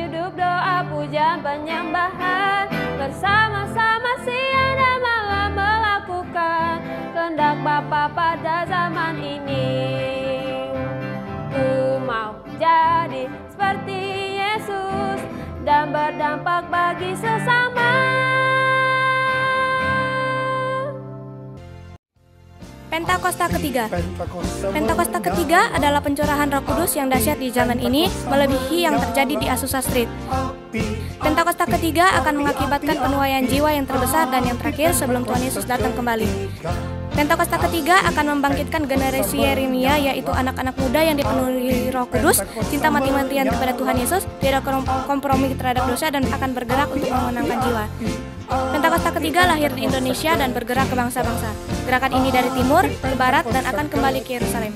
hidup doa pujian penyembahan, bersama-sama siang dan malam melakukan kehendak Bapa pada zaman ini. Ku mau jadi seperti Yesus dan berdampak bagi sesama. Pentakosta ketiga. Pentakosta ketiga adalah pencurahan Roh Kudus yang dahsyat di zaman ini, melebihi yang terjadi di Azusa Street. Pentakosta ketiga akan mengakibatkan penuaian jiwa yang terbesar dan yang terakhir sebelum Tuhan Yesus datang kembali. Pentakosta ketiga akan membangkitkan generasi Yeremia, yaitu anak-anak muda yang dipenuhi Roh Kudus, cinta mati-matian kepada Tuhan Yesus, tidak kompromi terhadap dosa, dan akan bergerak untuk memenangkan jiwa. Pentakosta ketiga lahir di Indonesia dan bergerak ke bangsa-bangsa. Gerakan ini dari timur ke barat dan akan kembali ke Yerusalem.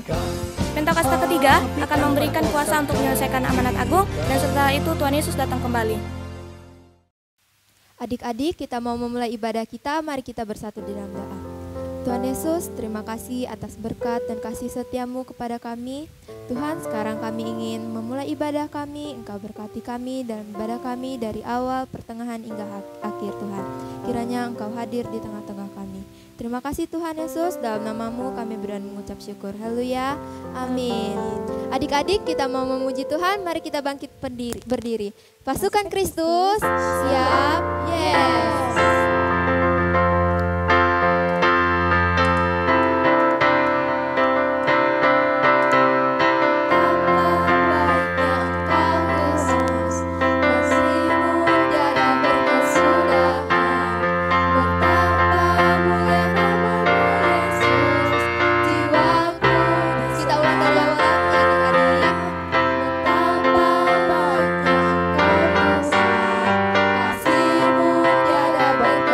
Pentakosta ketiga akan memberikan kuasa untuk menyelesaikan amanat agung, dan setelah itu Tuhan Yesus datang kembali. Adik-adik, kita mau memulai ibadah kita, mari kita bersatu di dalam doa. Tuhan Yesus, terima kasih atas berkat dan kasih setiamu kepada kami. Tuhan, sekarang kami ingin memulai ibadah kami, Engkau berkati kami dalam ibadah kami dari awal, pertengahan, hingga akhir Tuhan. Kiranya Engkau hadir di tengah-tengah kami. Terima kasih Tuhan Yesus, dalam namamu kami berani mengucap syukur. Haleluya, amin. Adik-adik, kita mau memuji Tuhan, mari kita bangkit berdiri. Pasukan Kristus, siap, yes. Betapa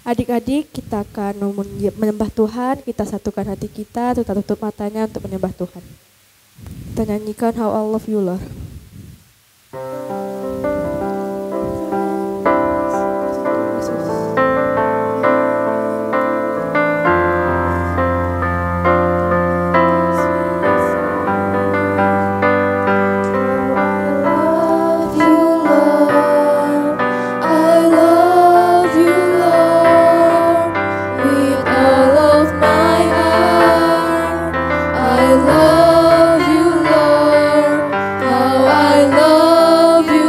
Adik-adik, kita akan menyembah Tuhan, kita satukan hati kita, kita tutup matanya untuk menyembah Tuhan. Kita nyanyikan How I Love You, Lord. I love you, Lord. How I love you.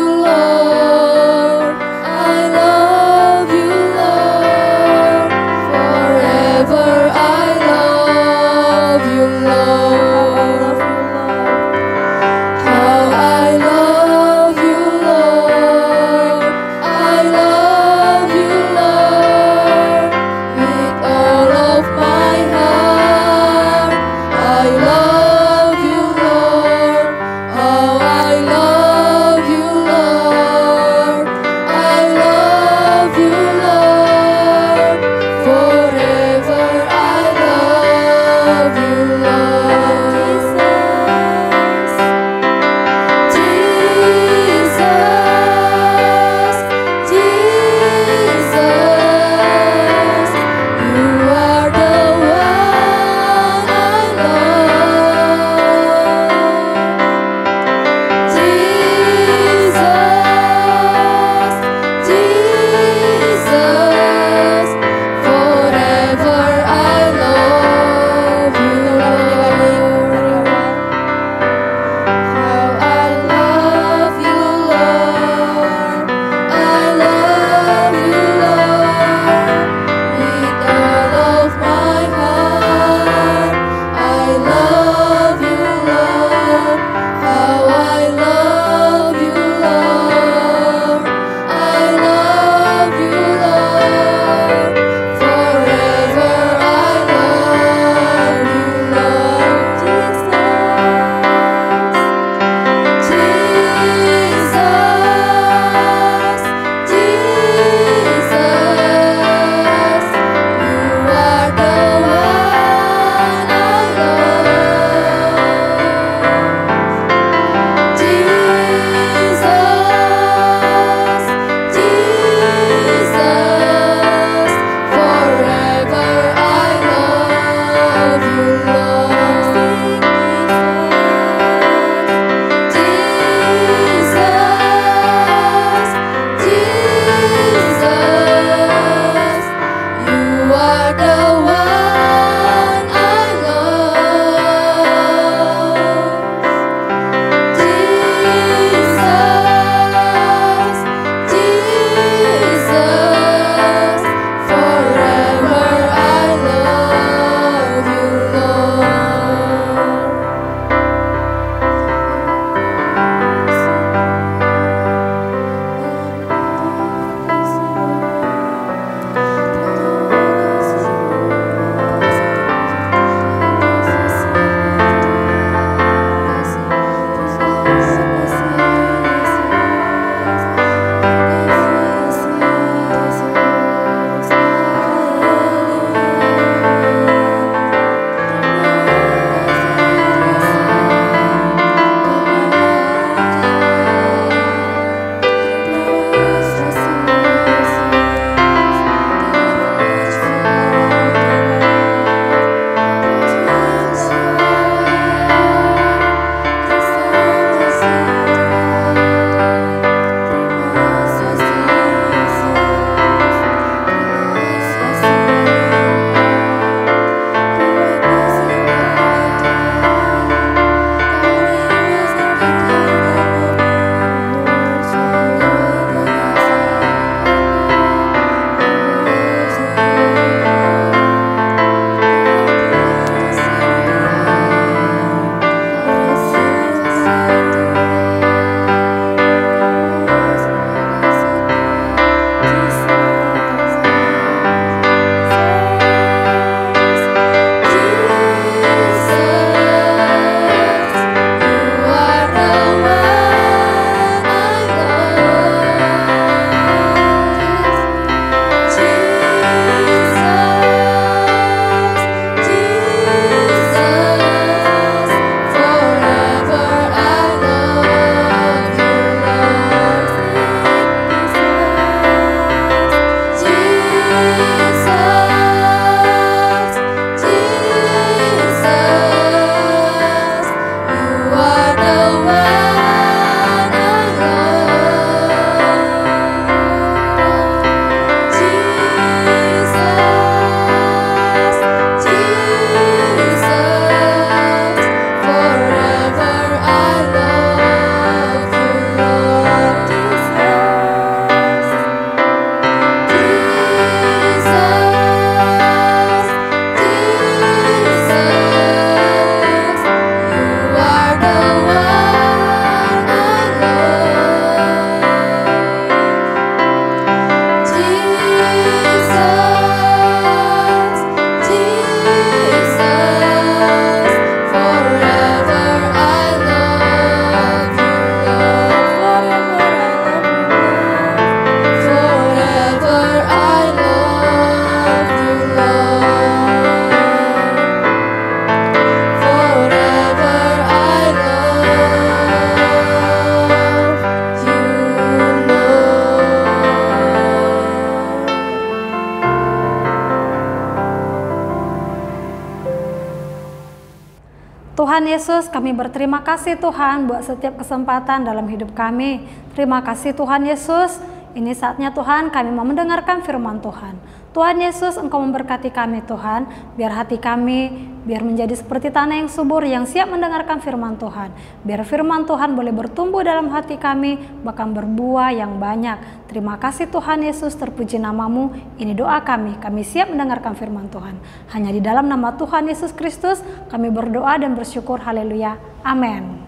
Tuhan Yesus, kami berterima kasih Tuhan buat setiap kesempatan dalam hidup kami. Terima kasih Tuhan Yesus. Ini saatnya Tuhan kami mau mendengarkan firman Tuhan. Tuhan Yesus, Engkau memberkati kami Tuhan, biar hati kami biar menjadi seperti tanah yang subur yang siap mendengarkan firman Tuhan. Biar firman Tuhan boleh bertumbuh dalam hati kami, bahkan berbuah yang banyak. Terima kasih Tuhan Yesus, terpuji namamu. Ini doa kami siap mendengarkan firman Tuhan. Hanya di dalam nama Tuhan Yesus Kristus kami berdoa dan bersyukur. Haleluya. Amin.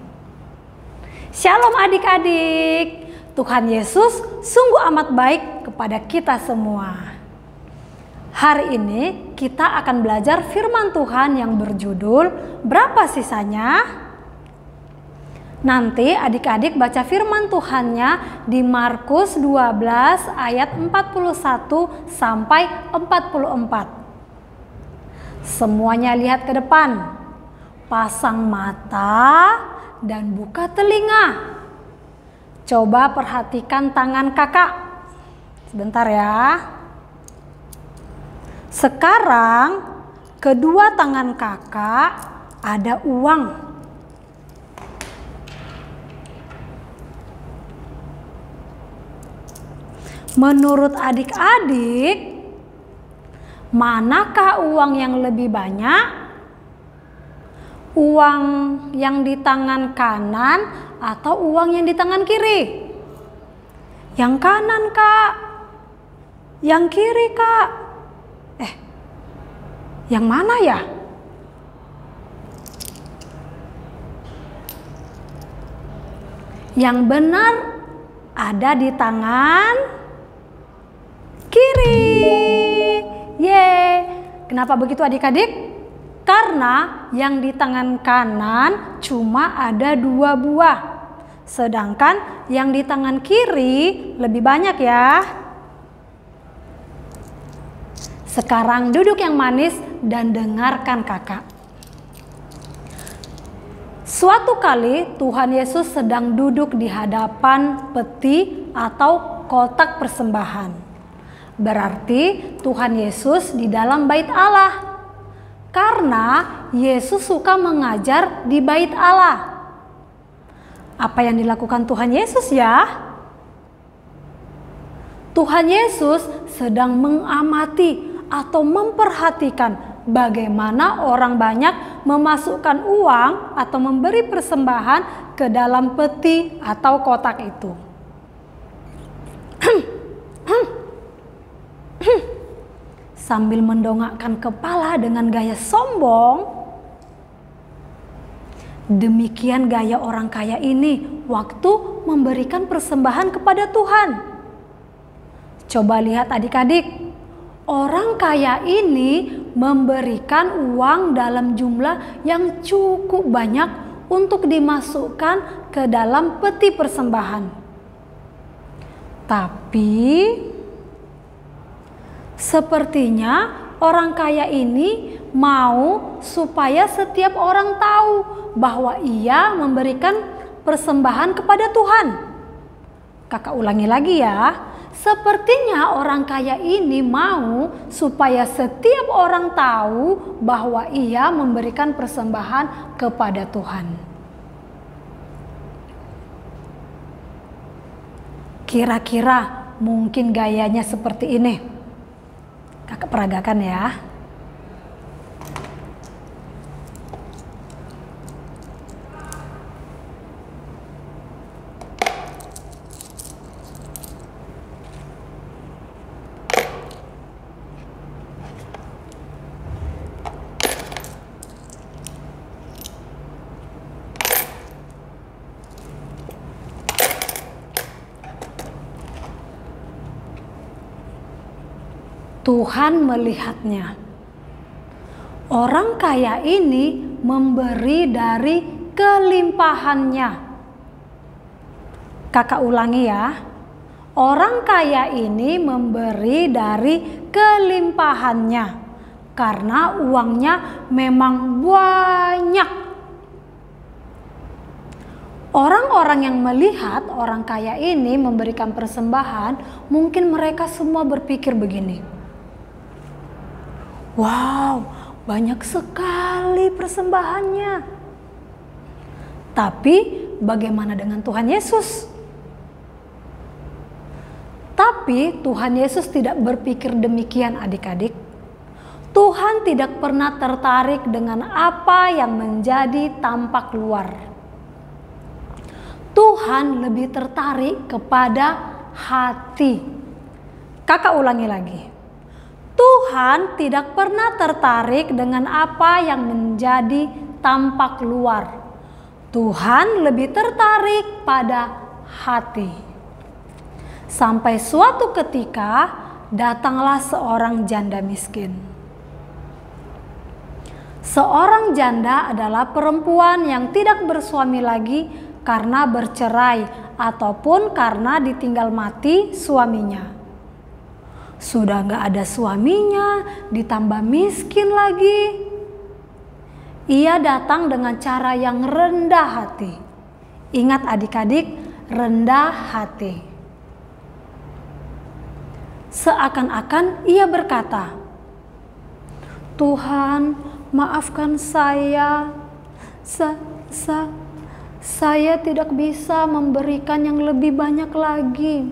Shalom adik-adik. Tuhan Yesus sungguh amat baik kepada kita semua. Hari ini kita akan belajar firman Tuhan yang berjudul berapa sisanya? Nanti adik-adik baca firman Tuhannya di Markus 12 ayat 41 sampai 44. Semuanya lihat ke depan. Pasang mata dan buka telinga. Coba perhatikan tangan kakak. Sebentar ya. Sekarang kedua tangan kakak ada uang. Menurut adik-adik, manakah uang yang lebih banyak? Uang yang di tangan kanan atau uang yang di tangan kiri? Yang kanan, Kak. Yang kiri, Kak. Yang mana ya? Yang benar ada di tangan kiri. Kenapa begitu adik-adik? Karena yang di tangan kanan cuma ada 2 buah. Sedangkan yang di tangan kiri lebih banyak ya. Sekarang duduk yang manis dan dengarkan kakak. Suatu kali Tuhan Yesus sedang duduk di hadapan peti atau kotak persembahan. Berarti Tuhan Yesus di dalam bait Allah. Karena Yesus suka mengajar di bait Allah. Apa yang dilakukan Tuhan Yesus ya? Tuhan Yesus sedang mengamati atau memperhatikan bagaimana orang banyak memasukkan uang atau memberi persembahan ke dalam peti atau kotak itu. Sambil mendongakkan kepala dengan gaya sombong. Demikian gaya orang kaya ini waktu memberikan persembahan kepada Tuhan. Coba lihat adik-adik. Orang kaya ini memberikan uang dalam jumlah yang cukup banyak untuk dimasukkan ke dalam peti persembahan. Tapi sepertinya orang kaya ini mau supaya setiap orang tahu bahwa ia memberikan persembahan kepada Tuhan. Kakak ulangi lagi ya. Sepertinya orang kaya ini mau supaya setiap orang tahu bahwa ia memberikan persembahan kepada Tuhan. Kira-kira mungkin gayanya seperti ini. Kakak peragakan ya. Tuhan melihatnya. Orang kaya ini memberi dari kelimpahannya. Kakak ulangi ya. Orang kaya ini memberi dari kelimpahannya karena uangnya memang banyak. Orang-orang yang melihat orang kaya ini memberikan persembahan, mungkin mereka semua berpikir begini. Wow, banyak sekali persembahannya. Tapi bagaimana dengan Tuhan Yesus? Tapi Tuhan Yesus tidak berpikir demikian adik-adik. Tuhan tidak pernah tertarik dengan apa yang menjadi tampak luar. Tuhan lebih tertarik kepada hati. Kakak ulangi lagi. Tuhan tidak pernah tertarik dengan apa yang menjadi tampak luar. Tuhan lebih tertarik pada hati. Sampai suatu ketika datanglah seorang janda miskin. Seorang janda adalah perempuan yang tidak bersuami lagi karena bercerai ataupun karena ditinggal mati suaminya. Sudah gak ada suaminya, ditambah miskin lagi. Ia datang dengan cara yang rendah hati. Ingat adik-adik, rendah hati. Seakan-akan ia berkata, Tuhan, maafkan saya. Saya tidak bisa memberikan yang lebih banyak lagi.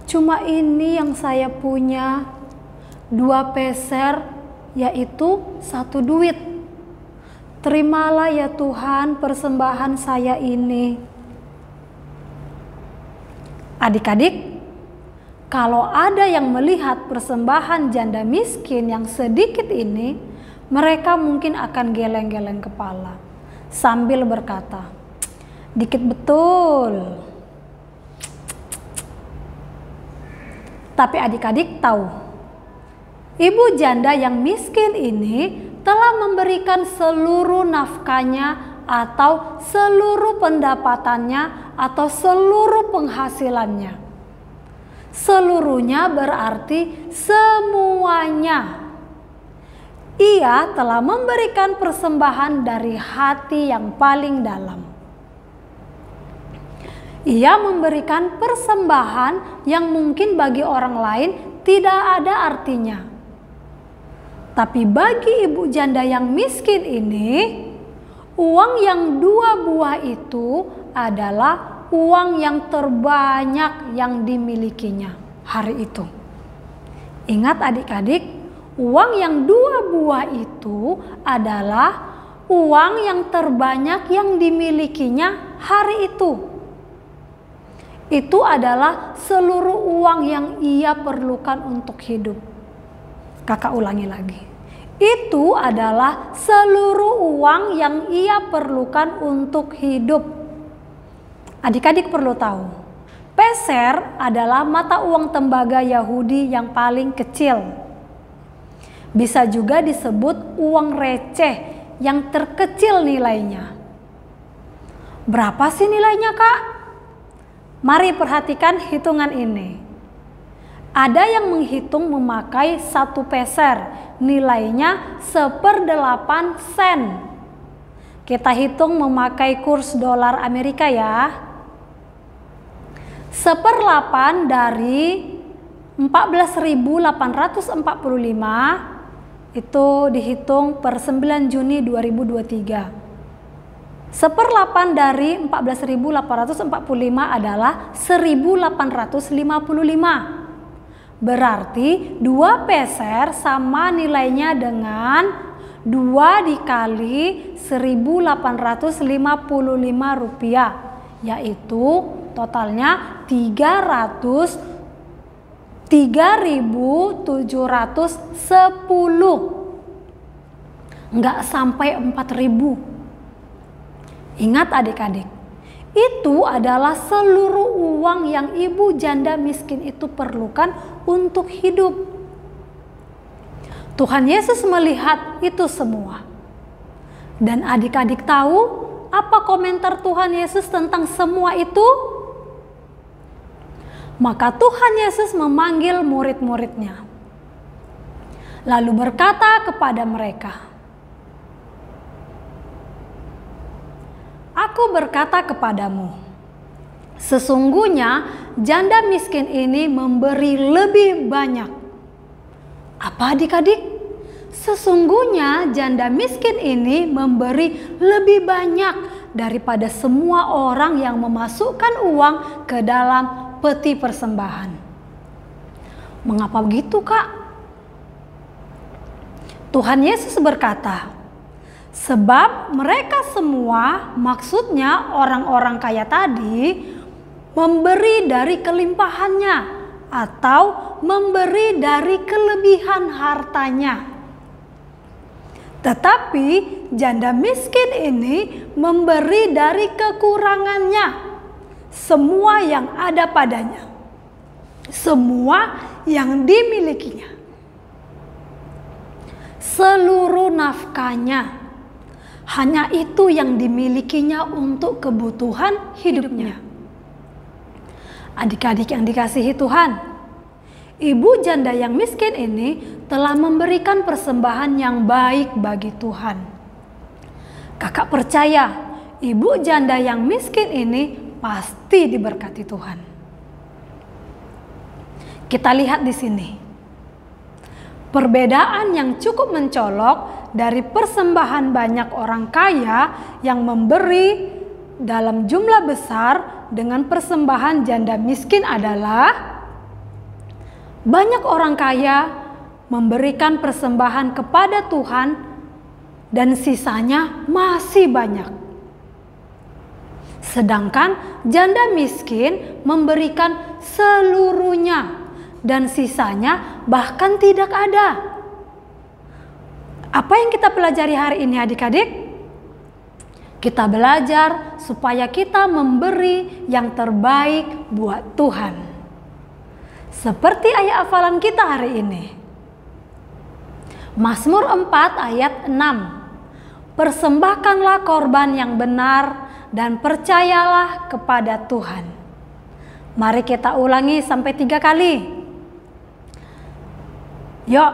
Cuma ini yang saya punya, 2 peser, yaitu 1 duit. Terimalah ya Tuhan persembahan saya ini. Adik-adik, kalau ada yang melihat persembahan janda miskin yang sedikit ini, mereka mungkin akan geleng-geleng kepala sambil berkata, dikit betul. Tapi adik-adik tahu, ibu janda yang miskin ini telah memberikan seluruh nafkahnya atau seluruh pendapatannya atau seluruh penghasilannya. Seluruhnya berarti semuanya. Ia telah memberikan persembahan dari hati yang paling dalam. Ia memberikan persembahan yang mungkin bagi orang lain tidak ada artinya. Tapi bagi ibu janda yang miskin ini, uang yang 2 buah itu adalah uang yang terbanyak yang dimilikinya hari itu. Ingat adik-adik, uang yang 2 buah itu adalah uang yang terbanyak yang dimilikinya hari itu. Itu adalah seluruh uang yang ia perlukan untuk hidup. Kakak ulangi lagi. Itu adalah seluruh uang yang ia perlukan untuk hidup. Adik-adik perlu tahu, peser adalah mata uang tembaga Yahudi yang paling kecil. Bisa juga disebut uang receh yang terkecil nilainya. Berapa sih nilainya, Kak? Mari perhatikan hitungan ini. Ada yang menghitung memakai 1 peser, nilainya 1/8 sen. Kita hitung memakai kurs dolar Amerika ya. 1/8 dari 14.845 itu dihitung per 9 Juni 2023. 1/8 dari 14.845 adalah 1.855. Berarti 2 peser sama nilainya dengan 2 dikali 1.855 rupiah, yaitu totalnya 3.710. Nggak sampai 4.000. Ingat adik-adik, itu adalah seluruh uang yang ibu janda miskin itu perlukan untuk hidup. Tuhan Yesus melihat itu semua. Dan adik-adik tahu apa komentar Tuhan Yesus tentang semua itu? Maka Tuhan Yesus memanggil murid-muridnya. Lalu berkata kepada mereka, Aku berkata kepadamu, sesungguhnya janda miskin ini memberi lebih banyak. Apa adik-adik? sesungguhnya janda miskin ini memberi lebih banyak daripada semua orang yang memasukkan uang ke dalam peti persembahan. Mengapa begitu, Kak? Tuhan Yesus berkata, sebab mereka semua, maksudnya orang-orang kaya tadi, memberi dari kelimpahannya atau memberi dari kelebihan hartanya. Tetapi janda miskin ini memberi dari kekurangannya, semua yang ada padanya, semua yang dimilikinya, seluruh nafkahnya, hanya itu yang dimilikinya untuk kebutuhan hidupnya. Adik-adik yang dikasihi Tuhan, ibu janda yang miskin ini telah memberikan persembahan yang baik bagi Tuhan. Kakak percaya ibu janda yang miskin ini pasti diberkati Tuhan. Kita lihat di sini perbedaan yang cukup mencolok dari persembahan banyak orang kaya yang memberi dalam jumlah besar dengan persembahan janda miskin adalah banyak orang kaya memberikan persembahan kepada Tuhan dan sisanya masih banyak. Sedangkan janda miskin memberikan seluruhnya dan sisanya bahkan tidak ada. Apa yang kita pelajari hari ini adik-adik? Kita belajar supaya kita memberi yang terbaik buat Tuhan. Seperti ayat hafalan kita hari ini. Mazmur 4 ayat 6. Persembahkanlah korban yang benar dan percayalah kepada Tuhan. Mari kita ulangi sampai 3 kali. Yuk,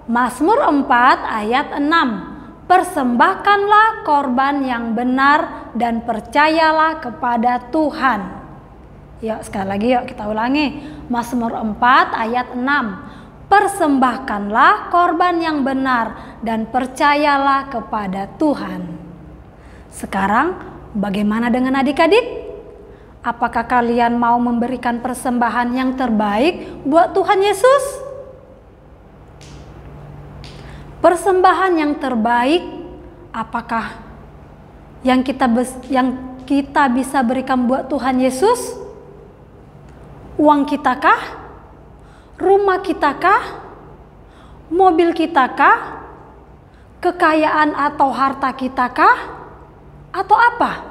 Mazmur 4 ayat 6. Persembahkanlah korban yang benar dan percayalah kepada Tuhan. Yuk, sekali lagi yuk kita ulangi. Mazmur 4 ayat 6. Persembahkanlah korban yang benar dan percayalah kepada Tuhan. Sekarang bagaimana dengan adik-adik? Apakah kalian mau memberikan persembahan yang terbaik buat Tuhan Yesus? Persembahan yang terbaik apakah yang kita bisa berikan buat Tuhan Yesus? Uang kita kah? Rumah kita kah? Mobil kita kah? Kekayaan atau harta kita kah? Atau apa?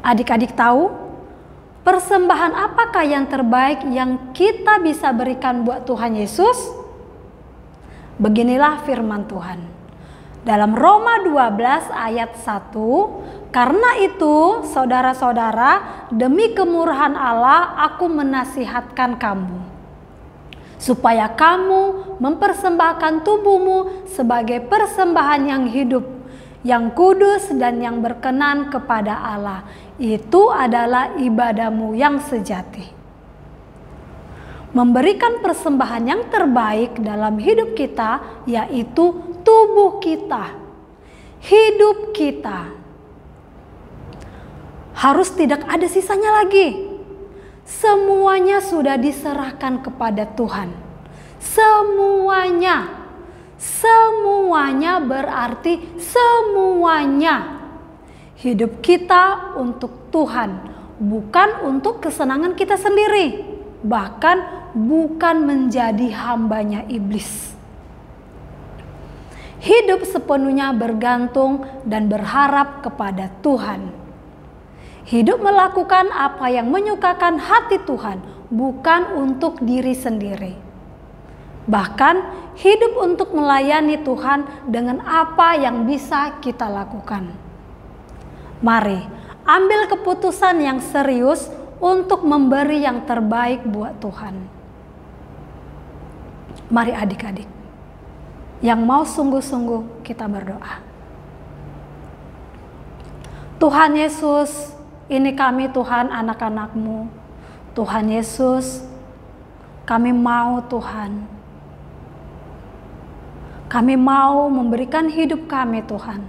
Adik-adik tahu persembahan apakah yang terbaik yang kita bisa berikan buat Tuhan Yesus? Beginilah firman Tuhan dalam Roma 12 ayat 1. Karena itu saudara-saudara, demi kemurahan Allah aku menasihatkan kamu supaya kamu mempersembahkan tubuhmu sebagai persembahan yang hidup, yang kudus dan yang berkenan kepada Allah. Itu adalah ibadahmu yang sejati. Memberikan persembahan yang terbaik dalam hidup kita yaitu tubuh kita, hidup kita. Harus tidak ada sisanya lagi. Semuanya sudah diserahkan kepada Tuhan. Semuanya. Semuanya berarti semuanya. Hidup kita untuk Tuhan, bukan untuk kesenangan kita sendiri. Bahkan bukan menjadi hambanya iblis. Hidup sepenuhnya bergantung dan berharap kepada Tuhan. Hidup melakukan apa yang menyukakan hati Tuhan, bukan untuk diri sendiri. Bahkan hidup untuk melayani Tuhan dengan apa yang bisa kita lakukan. Mari ambil keputusan yang serius untuk memberi yang terbaik buat Tuhan. Mari adik-adik yang mau sungguh-sungguh kita berdoa. Tuhan Yesus, ini kami Tuhan anak-anak-Mu. Tuhan Yesus, kami mau Tuhan Kami mau memberikan hidup kami Tuhan,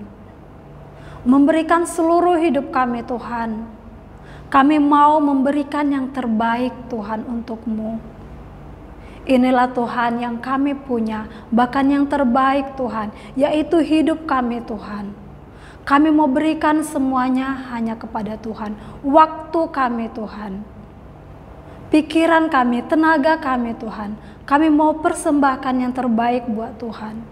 memberikan seluruh hidup kami Tuhan. Kami mau memberikan yang terbaik Tuhan untuk-Mu. Inilah Tuhan yang kami punya, bahkan yang terbaik Tuhan, yaitu hidup kami Tuhan. Kami mau berikan semuanya hanya kepada Tuhan. Waktu kami Tuhan, pikiran kami, tenaga kami Tuhan, kami mau persembahkan yang terbaik buat Tuhan.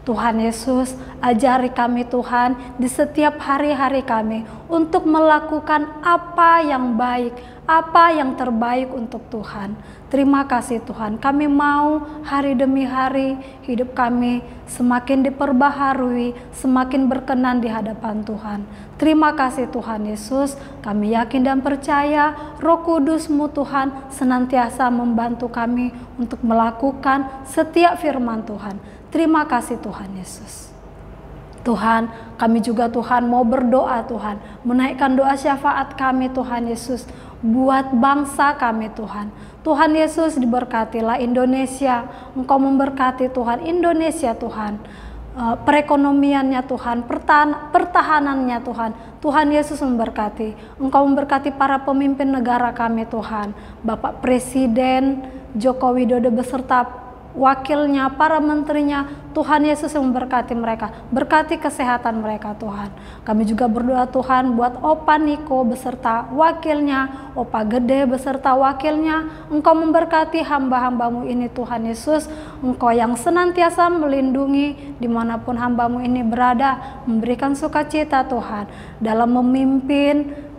Tuhan Yesus, ajari kami Tuhan di setiap hari-hari kami untuk melakukan apa yang baik, apa yang terbaik untuk Tuhan. Terima kasih Tuhan, kami mau hari demi hari hidup kami semakin diperbaharui, semakin berkenan di hadapan Tuhan. Terima kasih Tuhan Yesus, kami yakin dan percaya Roh Kudus-Mu Tuhan senantiasa membantu kami untuk melakukan setiap firman Tuhan. Terima kasih Tuhan Yesus. Tuhan, kami juga Tuhan mau berdoa Tuhan, menaikkan doa syafaat kami Tuhan Yesus buat bangsa kami Tuhan. Tuhan Yesus, diberkatilah Indonesia, Engkau memberkati Tuhan Indonesia Tuhan, perekonomiannya Tuhan, pertahanannya Tuhan. Tuhan Yesus memberkati, Engkau memberkati para pemimpin negara kami Tuhan, Bapak Presiden Joko Widodo beserta wakilnya, para menterinya. Tuhan Yesus yang memberkati mereka, berkati kesehatan mereka Tuhan. Kami juga berdoa Tuhan buat Opa Niko beserta wakilnya, Opa Gede beserta wakilnya. Engkau memberkati hamba-hambamu ini Tuhan Yesus, Engkau yang senantiasa melindungi dimanapun hambamu ini berada, memberikan sukacita Tuhan dalam memimpin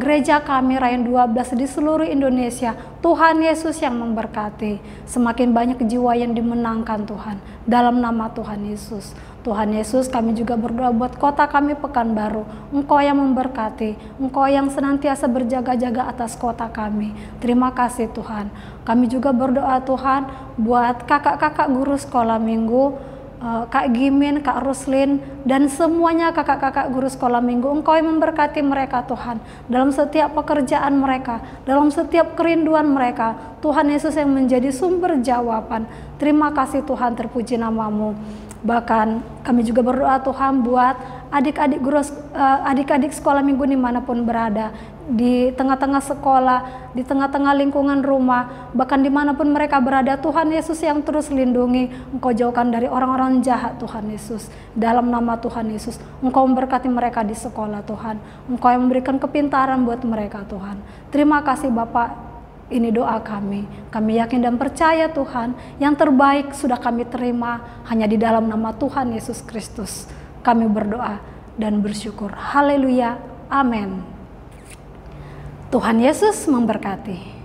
gereja kami Rayon 12 di seluruh Indonesia. Tuhan Yesus yang memberkati, semakin banyak jiwa yang dimenangkan Tuhan dalam nama Tuhan Yesus. Tuhan Yesus, kami juga berdoa buat kota kami Pekanbaru. Engkau yang memberkati, Engkau yang senantiasa berjaga-jaga atas kota kami. Terima kasih Tuhan. Kami juga berdoa Tuhan buat kakak-kakak guru sekolah minggu, Kak Gimin, Kak Ruslin, dan semuanya kakak-kakak guru sekolah minggu. Engkau yang memberkati mereka Tuhan, dalam setiap pekerjaan mereka, dalam setiap kerinduan mereka. Tuhan Yesus yang menjadi sumber jawaban. Terima kasih Tuhan, terpuji namamu. Bahkan kami juga berdoa Tuhan buat adik-adik sekolah minggu dimanapun berada, di tengah-tengah sekolah, di tengah-tengah lingkungan rumah, bahkan dimanapun mereka berada. Tuhan Yesus yang terus lindungi, Engkau jauhkan dari orang-orang jahat Tuhan Yesus. Dalam nama Tuhan Yesus, Engkau memberkati mereka di sekolah Tuhan. Engkau yang memberikan kepintaran buat mereka Tuhan. Terima kasih Bapak. Ini doa kami. Kami yakin dan percaya Tuhan, yang terbaik sudah kami terima hanya di dalam nama Tuhan Yesus Kristus. Kami berdoa dan bersyukur. Haleluya. Amin. Tuhan Yesus memberkati.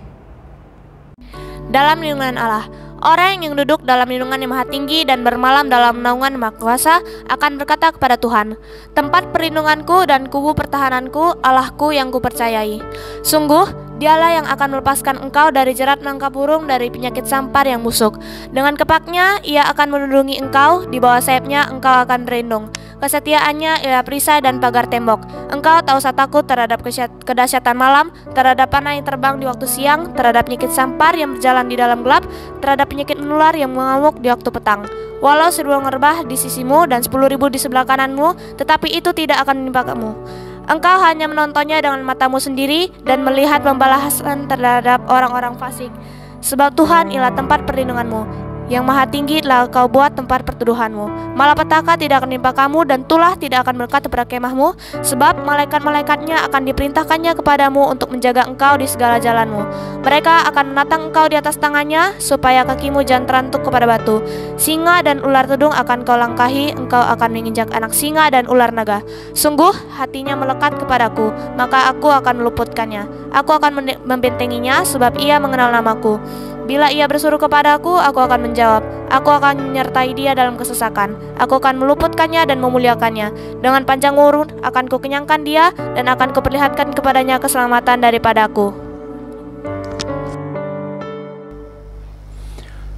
Dalam lindungan Allah, orang yang duduk dalam lindungan yang maha tinggi dan bermalam dalam naungan maha kuasa akan berkata kepada Tuhan, tempat perlindunganku dan kubu pertahananku, Allahku yang kupercayai. Sungguh, Dialah yang akan melepaskan engkau dari jerat menangkap burung, dari penyakit sampar yang busuk. Dengan kepaknya ia akan melindungi engkau, di bawah sayapnya engkau akan berlindung. Kesetiaannya ialah perisai dan pagar tembok. Engkau tak usah takut terhadap kedahsyatan malam, terhadap panah yang terbang di waktu siang, terhadap penyakit sampar yang berjalan di dalam gelap, terhadap penyakit menular yang mengamuk di waktu petang. Walau 1000 ngerbah di sisimu dan 10.000 di sebelah kananmu, tetapi itu tidak akan menimpa kamu. Engkau hanya menontonnya dengan matamu sendiri dan melihat pembalasan terhadap orang-orang fasik. Sebab Tuhan ialah tempat perlindunganmu, yang maha tinggi telah kau buat tempat perteduhanmu. Malapetaka tidak akan menimpa kamu, dan tulah tidak akan melekat pada kemahmu, sebab malaikat-malaikatnya akan diperintahkannya kepadamu untuk menjaga engkau di segala jalanmu. Mereka akan menatang engkau di atas tangannya, supaya kakimu jangan terantuk kepada batu. Singa dan ular tedung akan kau langkahi, engkau akan menginjak anak singa dan ular naga. Sungguh hatinya melekat kepadaku, maka aku akan meluputkannya. Aku akan membentenginya, sebab ia mengenal namaku. Bila ia berseru kepadaku, aku akan menjawab. Aku akan menyertai dia dalam kesesakan. Aku akan meluputkannya dan memuliakannya. Dengan panjang umur akan kukenyangkan dia, dan akan kuperlihatkan kepadanya keselamatan daripadaku.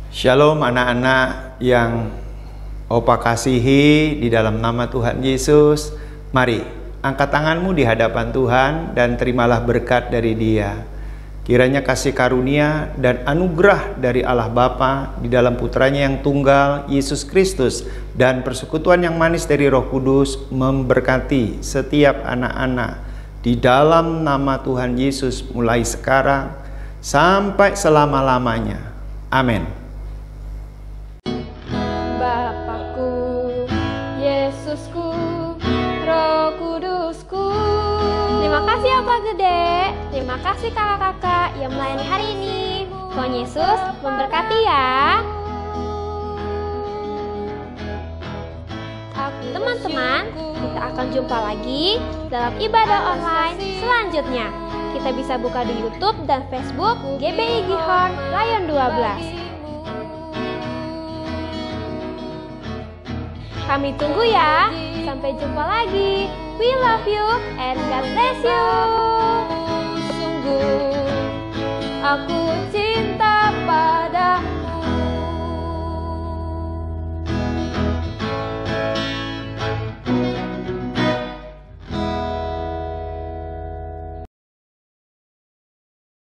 Shalom anak-anak yang Opa kasihi di dalam nama Tuhan Yesus. Mari, angkat tanganmu di hadapan Tuhan dan terimalah berkat dari Dia. Kiranya kasih karunia dan anugerah dari Allah Bapa di dalam Putranya yang tunggal, Yesus Kristus, dan persekutuan yang manis dari Roh Kudus memberkati setiap anak-anak di dalam nama Tuhan Yesus mulai sekarang sampai selama-lamanya. Amin. Bapakku, Yesusku, Roh Kudusku. Terima kasih Opa Gede, terima kasih kakak-kakak yang melayani hari ini. Tuhan Yesus memberkati ya. Teman-teman, kita akan jumpa lagi dalam ibadah online selanjutnya. Kita bisa buka di YouTube dan Facebook GBI Gihon Lion 12. Kami tunggu ya. Sampai jumpa lagi. We love you and God bless you. Sungguh aku